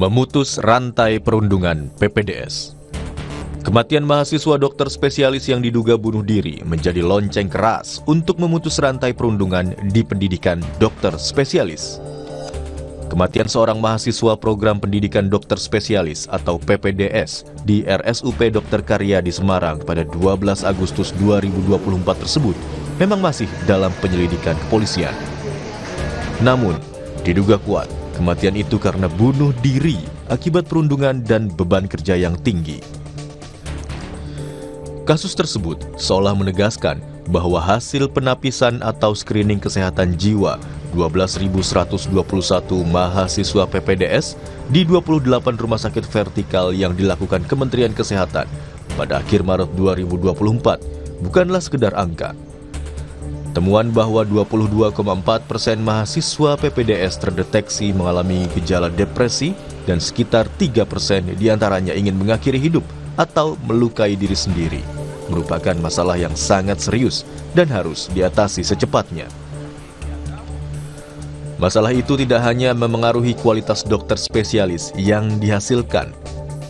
Memutus rantai perundungan PPDS. Kematian mahasiswa dokter spesialis yang diduga bunuh diri menjadi lonceng keras untuk memutus rantai perundungan di pendidikan dokter spesialis. Kematian seorang mahasiswa program pendidikan dokter spesialis atau PPDS di RSUP Dr. Karya di Semarang pada 12 Agustus 2024 tersebut memang masih dalam penyelidikan kepolisian. Namun, diduga kuat kematian itu karena bunuh diri akibat perundungan dan beban kerja yang tinggi. Kasus tersebut seolah menegaskan bahwa hasil penapisan atau screening kesehatan jiwa 12.121 mahasiswa PPDS di 28 rumah sakit vertikal yang dilakukan Kementerian Kesehatan pada akhir Maret 2024 bukanlah sekedar angka. Temuan bahwa 22,4% mahasiswa PPDS terdeteksi mengalami gejala depresi dan sekitar 3% diantaranya ingin mengakhiri hidup atau melukai diri sendiri merupakan masalah yang sangat serius dan harus diatasi secepatnya. Masalah itu tidak hanya memengaruhi kualitas dokter spesialis yang dihasilkan,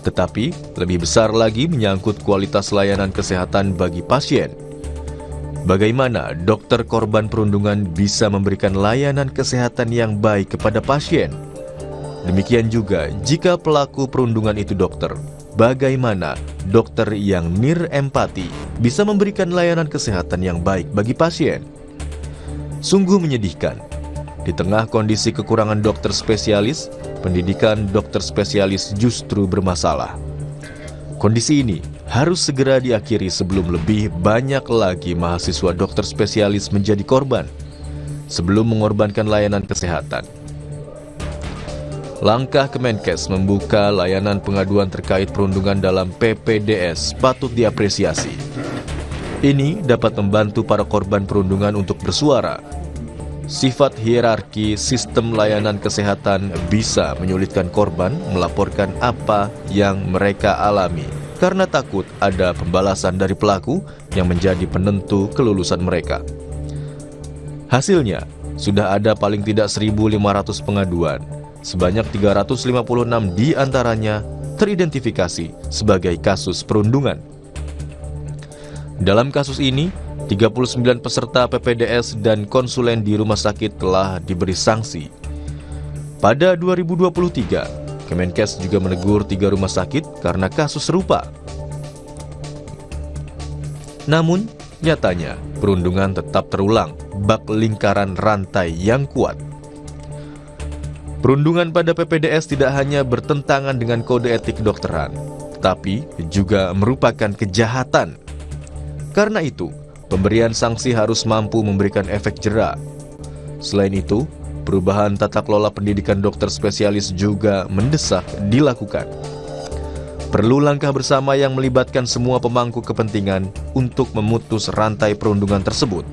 tetapi lebih besar lagi menyangkut kualitas layanan kesehatan bagi pasien. Bagaimana dokter korban perundungan bisa memberikan layanan kesehatan yang baik kepada pasien? Demikian juga jika pelaku perundungan itu dokter, bagaimana dokter yang nirempati bisa memberikan layanan kesehatan yang baik bagi pasien? Sungguh menyedihkan. Di tengah kondisi kekurangan dokter spesialis, pendidikan dokter spesialis justru bermasalah. Kondisi ini harus segera diakhiri sebelum lebih banyak lagi mahasiswa dokter spesialis menjadi korban, sebelum mengorbankan layanan kesehatan. Langkah Kemenkes membuka layanan pengaduan terkait perundungan dalam PPDS patut diapresiasi. Ini dapat membantu para korban perundungan untuk bersuara. Sifat hierarki sistem layanan kesehatan bisa menyulitkan korban melaporkan apa yang mereka alami karena takut ada pembalasan dari pelaku yang menjadi penentu kelulusan mereka. Hasilnya, sudah ada paling tidak 1.500 pengaduan. Sebanyak 356 diantaranya teridentifikasi sebagai kasus perundungan. Dalam kasus ini, 39 peserta PPDS dan konsulen di rumah sakit telah diberi sanksi. Pada 2023, Kemenkes juga menegur 3 rumah sakit karena kasus serupa. Namun, nyatanya perundungan tetap terulang, bak lingkaran rantai yang kuat. Perundungan pada PPDS tidak hanya bertentangan dengan kode etik kedokteran, tapi juga merupakan kejahatan. Karena itu, pemberian sanksi harus mampu memberikan efek jera. Selain itu, perubahan tata kelola pendidikan dokter spesialis juga mendesak dilakukan. Perlu langkah bersama yang melibatkan semua pemangku kepentingan untuk memutus rantai perundungan tersebut.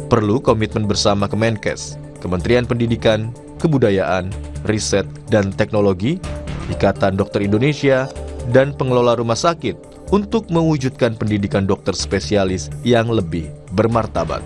Perlu komitmen bersama Kemenkes, Kementerian Pendidikan, Kebudayaan, Riset, dan Teknologi, Ikatan Dokter Indonesia, dan pengelola rumah sakit untuk mewujudkan pendidikan dokter spesialis yang lebih bermartabat.